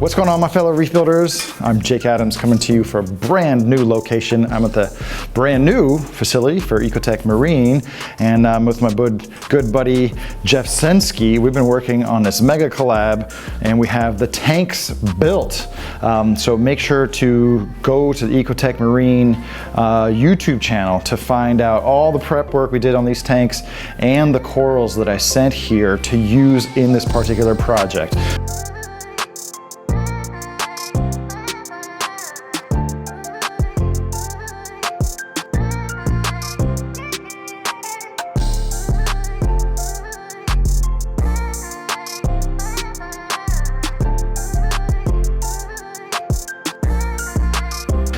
What's going on, my fellow reef builders? I'm Jake Adams coming to you for a brand new location. I'm at the brand new facility for Ecotech Marine, and I'm with my good buddy Jeff Sensky. We've been working on this mega collab, and we have the tanks built. So make sure to go to the Ecotech Marine YouTube channel to find out all the prep work we did on these tanks and the corals that I sent here to use in this particular project.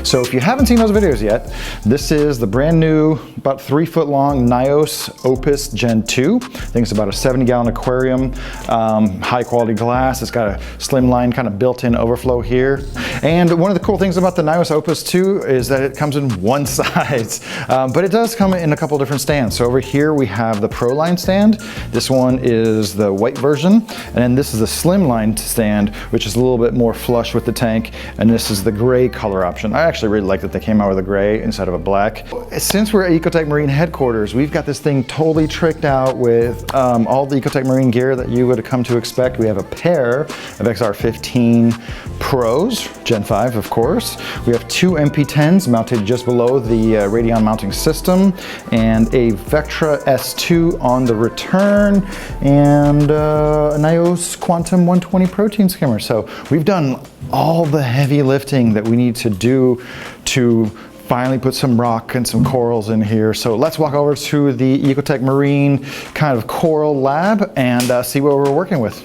So if you haven't seen those videos yet, this is the brand new, about 3 foot long Nios Opus Gen 2. I think it's about a 70-gallon aquarium, high quality glass. It's got a slimline kind of built-in overflow here. And one of the cool things about the Nios Opus 2 is that it comes in one size, but it does come in a couple different stands. So over here we have the Pro Line stand. This one is the white version. And then this is a slimline stand, which is a little bit more flush with the tank. And this is the gray color option. I actually really like that they came out with a gray instead of a black. Since we're at Ecotech Marine headquarters, we've got this thing totally tricked out with all the Ecotech Marine gear that you would have come to expect. We have a pair of XR15 Pros, Gen 5 of course. We have 2 MP10s mounted just below the Radion mounting system, and a Vectra S2 on the return, and a Nios Quantum 120 protein skimmer. So we've done all the heavy lifting that we need to do to finally put some rock and some corals in here. So let's walk over to the Ecotech Marine kind of coral lab and see what we're working with.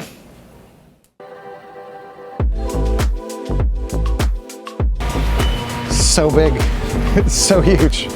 So big, it's so huge.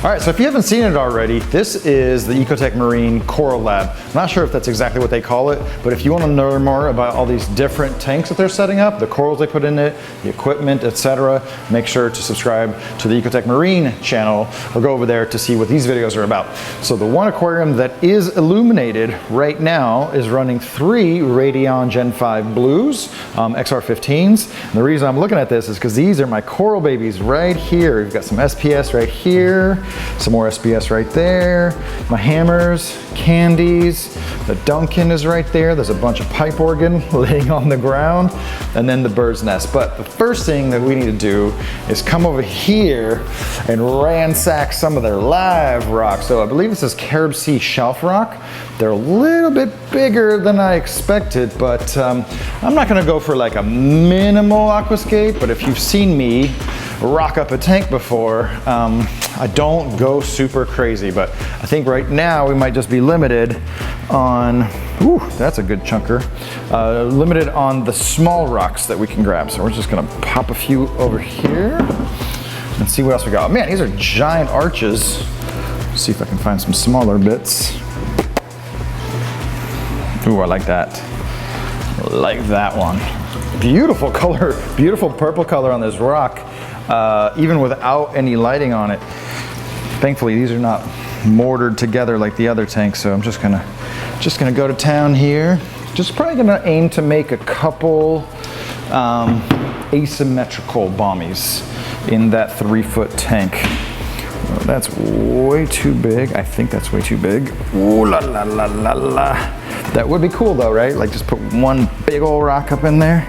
All right, so if you haven't seen it already, this is the Ecotech Marine Coral Lab. I'm not sure if that's exactly what they call it, but if you want to know more about all these different tanks that they're setting up, the corals they put in it, the equipment, etc., make sure to subscribe to the Ecotech Marine channel or go over there to see what these videos are about. So the one aquarium that is illuminated right now is running 3 Radion Gen 5 Blues, XR15s. And the reason I'm looking at this is because these are my coral babies right here. We've got some SPS right here, some more SPS right there, my hammers, candies, the Duncan is right there. There's a bunch of pipe organ laying on the ground, and then the bird's nest. But the first thing that we need to do is come over here and ransack some of their live rock. So I believe this is Carib Sea shelf rock. They're a little bit bigger than I expected, but I'm not gonna go for like a minimal aquascape, but if you've seen me rock up a tank before, I don't go super crazy, but I think right now we might just be limited on, ooh, that's a good chunker, limited on the small rocks that we can grab. So we're just gonna pop a few over here and see what else we got. Man, these are giant arches. Let's see if I can find some smaller bits. Ooh, I like that. Like that one. Beautiful color, beautiful purple color on this rock, even without any lighting on it. Thankfully, these are not mortared together like the other tanks, so I'm just gonna go to town here. Just probably gonna aim to make a couple asymmetrical bommies in that 3-foot tank. Oh, that's way too big. I think that's way too big. Ooh la la la la la. That would be cool though, right? Like just put one big old rock up in there.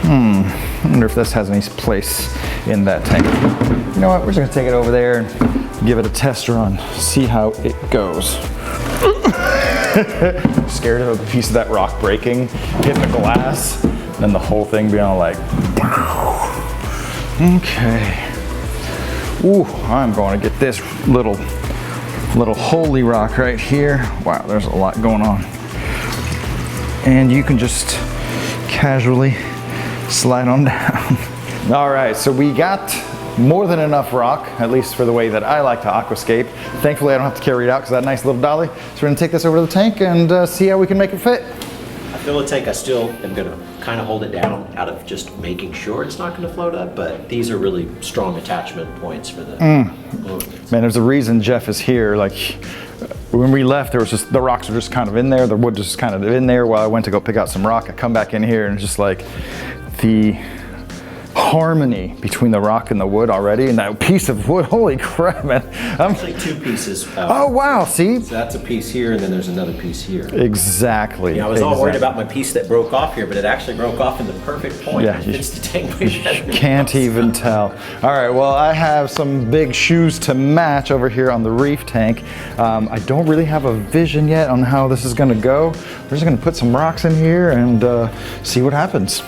I wonder if this has any place in that tank. You know what, we're just gonna take it over there and give it a test run, see how it goes. Scared of a piece of that rock breaking, hitting the glass, and then the whole thing being all like, okay. Ooh, I'm going to get this little holy rock right here. Wow, there's a lot going on. And you can just casually slide on down. All right, so we got more than enough rock, at least for the way that I like to aquascape. Thankfully, I don't have to carry it out because of that nice little dolly. So we're gonna take this over to the tank and see how we can make it fit. I fill the tank, I still am gonna kind of hold it down out of just making sure it's not gonna float up, but these are really strong attachment points for the movements. Man, there's a reason Jeff is here. Like, when we left, there was just, the rocks were just kind of in there, the wood just kind of in there while I went to go pick out some rock. I come back in here and it's just like the harmony between the rock and the wood already, and that piece of wood, holy crap, man. Actually 2 pieces. Oh wow, see? So that's a piece here, and then there's another piece here. Exactly. Yeah, I was all worried about my piece that broke off here, but it actually broke off in the perfect point. Yeah, It's the tank way better. You can't even tell. All right, well, I have some big shoes to match over here on the Reef tank. I don't really have a vision yet on how this is gonna go. We're just gonna put some rocks in here and see what happens.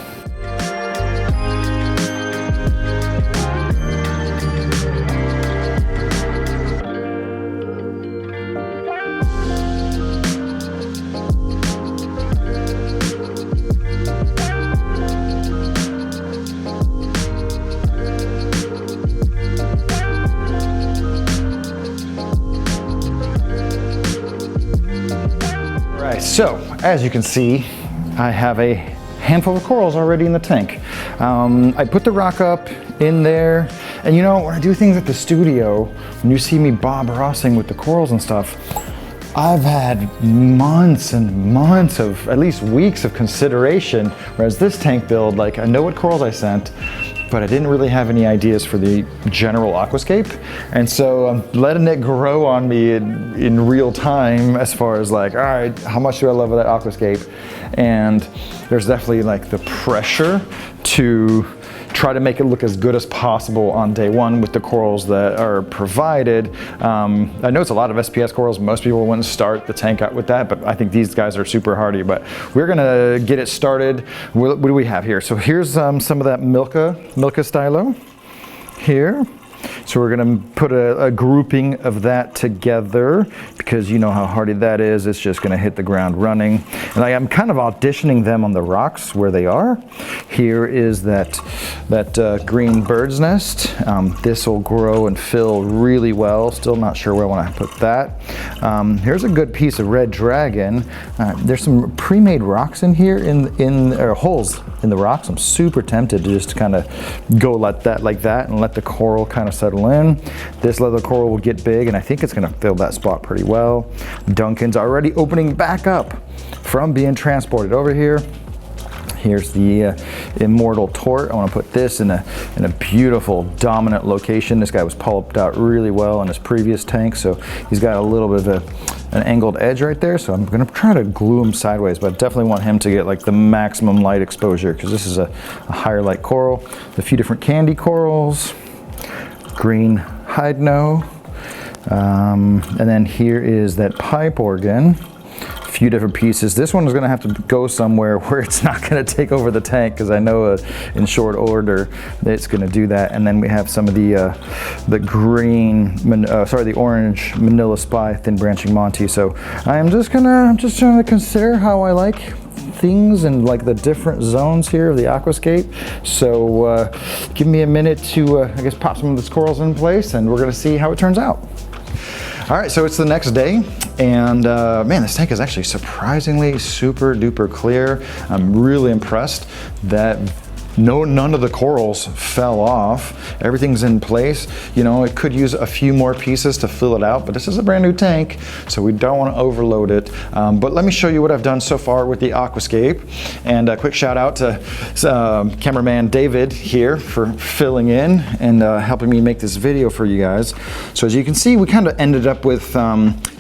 So, as you can see, I have a handful of corals already in the tank. I put the rock up in there, and you know, when I do things at the studio, when you see me Bob Rossing with the corals and stuff, I've had months and months of, at least weeks of consideration, whereas this tank build, like, I know what corals I sent, but I didn't really have any ideas for the general aquascape. And so I'm letting it grow on me in real time as far as like, all right, how much do I love that aquascape? And there's definitely like the pressure to try to make it look as good as possible on day one with the corals that are provided. I know it's a lot of SPS corals. Most people wouldn't start the tank out with that, but I think these guys are super hardy. But we're gonna get it started. What do we have here? So here's some of that Milka stylo here. So we're gonna put a grouping of that together because you know how hardy that is. It's just gonna hit the ground running. And I'm kind of auditioning them on the rocks where they are. Here is that green bird's nest. This will grow and fill really well. Still not sure where I wanna put that. Here's a good piece of red dragon. There's some pre-made rocks in here, or holes in the rocks. I'm super tempted to just kind of go like that and let the coral kind of settle in. This leather coral will get big, and I think it's gonna fill that spot pretty well. Duncan's already opening back up from being transported over here. Here's the Immortal Tort. I want to put this in a beautiful dominant location. This guy was pulped out really well in his previous tank, so he's got a little bit of an angled edge right there. So I'm going to try to glue him sideways, but I definitely want him to get like the maximum light exposure because this is a higher light coral. A few different candy corals, green hydno, and then here is that pipe organ. Few different pieces. This one is going to have to go somewhere where it's not going to take over the tank because I know in short order it's going to do that. And then we have some of the orange Manila Spy thin branching Monty. So I'm just trying to consider how I like things and like the different zones here of the aquascape. So give me a minute to I guess pop some of these corals in place, and we're going to see how it turns out. All right, so it's the next day, and man, this tank is actually surprisingly super duper clear. I'm really impressed that none of the corals fell off. Everything's in place. You know, it could use a few more pieces to fill it out, but this is a brand new tank, so we don't want to overload it. But let me show you what I've done so far with the aquascape. And a quick shout out to cameraman David here for filling in and helping me make this video for you guys. So as you can see, we kind of ended up with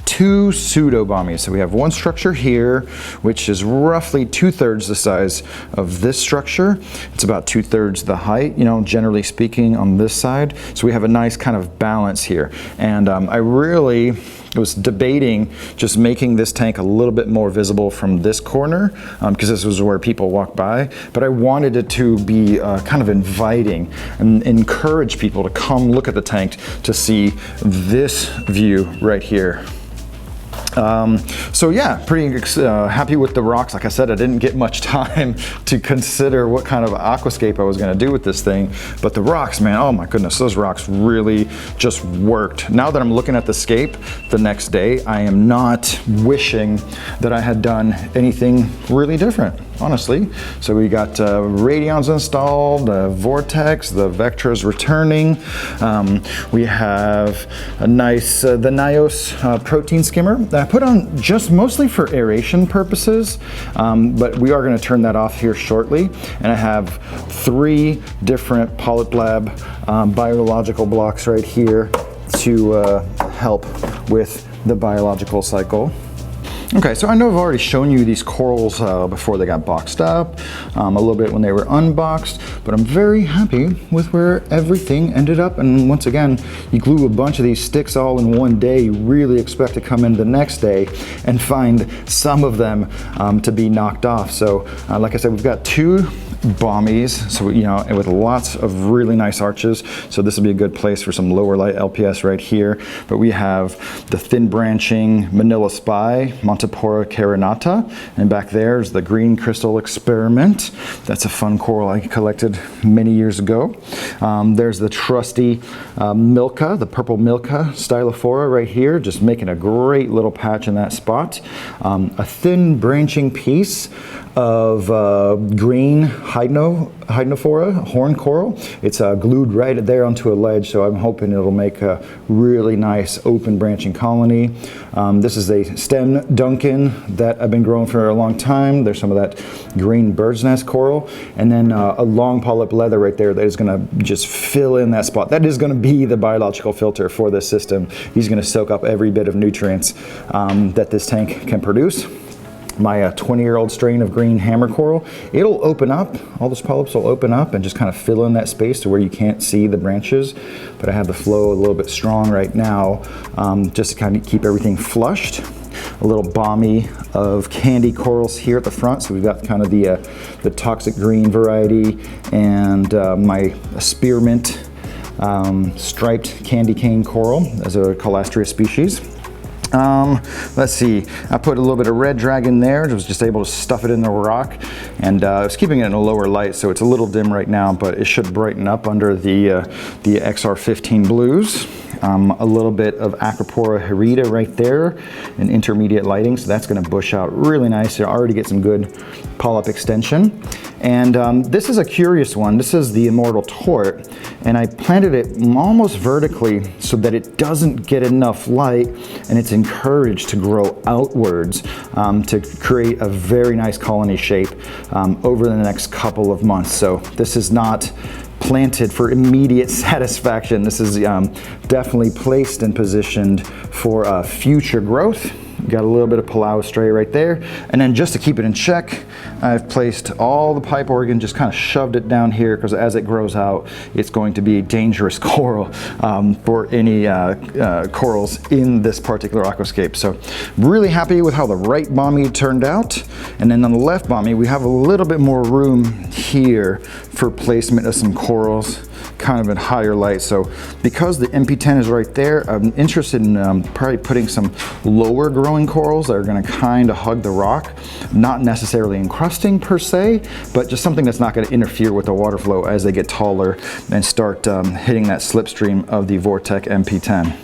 two pseudo bommies. So we have one structure here, which is roughly 2/3 the size of this structure. It's about 2/3 the height, you know, generally speaking on this side. So we have a nice kind of balance here. And I really was debating just making this tank a little bit more visible from this corner because this was where people walk by, but I wanted it to be kind of inviting and encourage people to come look at the tank to see this view right here. So yeah, pretty happy with the rocks. Like I said, I didn't get much time to consider what kind of aquascape I was gonna do with this thing, but the rocks, man, oh my goodness, those rocks really just worked. Now that I'm looking at the scape the next day, I am not wishing that I had done anything really different, honestly. So we got radions installed, vortex, the Vectra's returning. We have a nice, the Nios protein skimmer that I put on just mostly for aeration purposes, but we are going to turn that off here shortly. And I have 3 different Polyp Lab biological blocks right here to help with the biological cycle. Okay, so I know I've already shown you these corals before they got boxed up, a little bit when they were unboxed, but I'm very happy with where everything ended up. And once again, you glue a bunch of these sticks all in one day, you really expect to come in the next day and find some of them to be knocked off. So like I said, we've got 2 bommies, so you know, with lots of really nice arches, so this will be a good place for some lower light LPS right here. But we have the thin branching Manila Spy, Montipora carinata, and back there's the green crystal experiment. That's a fun coral I collected many years ago. There's the trusty Milka, the purple Milka Stylophora right here, just making a great little patch in that spot. A thin branching piece of green Hydenophora, horn coral. It's glued right there onto a ledge, so I'm hoping it'll make a really nice open branching colony. This is a stem Duncan that I've been growing for a long time. There's some of that green bird's nest coral, and then a long polyp leather right there that is gonna just fill in that spot. That is gonna be the biological filter for this system. He's gonna soak up every bit of nutrients that this tank can produce. My 20-year-old strain of green hammer coral, it'll open up, all those polyps will open up and just kind of fill in that space to where you can't see the branches. But I have the flow a little bit strong right now, just to kind of keep everything flushed. A little balmy of candy corals here at the front. So we've got kind of the toxic green variety and my spearmint striped candy cane coral as a Colastria species. Let's see, I put a little bit of red dragon there. I was just able to stuff it in the rock, and I was keeping it in a lower light, so it's a little dim right now, but it should brighten up under the XR15 blues. A little bit of Acropora hirita right there in intermediate lighting, so that's going to bush out really nice. You already get some good polyp extension. And this is a curious one. This is the Immortal Tort, and I planted it almost vertically so that it doesn't get enough light, and it's encouraged to grow outwards to create a very nice colony shape over the next couple of months. So this is not planted for immediate satisfaction. This is definitely placed and positioned for future growth. Got a little bit of Palau stray right there. And then just to keep it in check, I've placed all the pipe organ, just kind of shoved it down here, because as it grows out, it's going to be a dangerous coral for any corals in this particular aquascape. So really happy with how the right bommy turned out. And then on the left bommy, we have a little bit more room here for placement of some corals, kind of in higher light. So because the MP10 is right there, I'm interested in probably putting some lower growing corals that are going to kind of hug the rock, not necessarily encrusting per se, but just something that's not going to interfere with the water flow as they get taller and start hitting that slipstream of the Vortec MP10.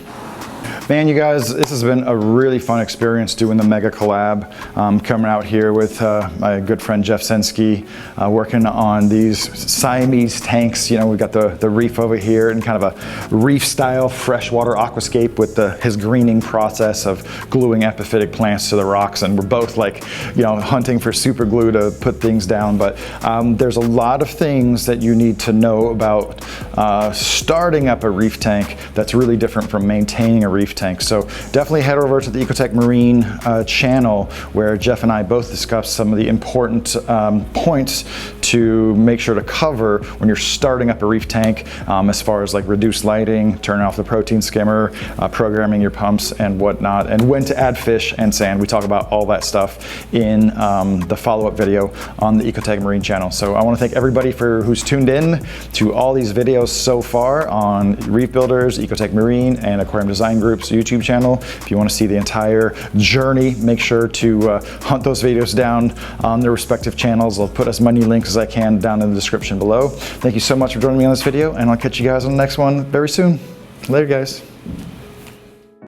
Man, you guys, this has been a really fun experience doing the mega collab. Coming out here with my good friend Jeff Sensky, working on these Siamese tanks. You know, we've got the Reef over here and kind of a Reef style freshwater aquascape with his greening process of gluing epiphytic plants to the rocks. And we're both like, you know, hunting for super glue to put things down. But there's a lot of things that you need to know about starting up a reef tank that's really different from maintaining a reef tank. So definitely head over to the Ecotech Marine channel, where Jeff and I both discuss some of the important points to make sure to cover when you're starting up a reef tank, as far as like reduced lighting, turning off the protein skimmer, programming your pumps and whatnot, and when to add fish and sand. We talk about all that stuff in the follow-up video on the Ecotech Marine channel. So I want to thank everybody who's tuned in to all these videos so far on Reef Builders, Ecotech Marine, and Aquarium Design Group. Aquascape's YouTube channel. If you want to see the entire journey, make sure to hunt those videos down on their respective channels. I'll put as many links as I can down in the description below. Thank you so much for joining me on this video, and I'll catch you guys on the next one very soon. Later, guys.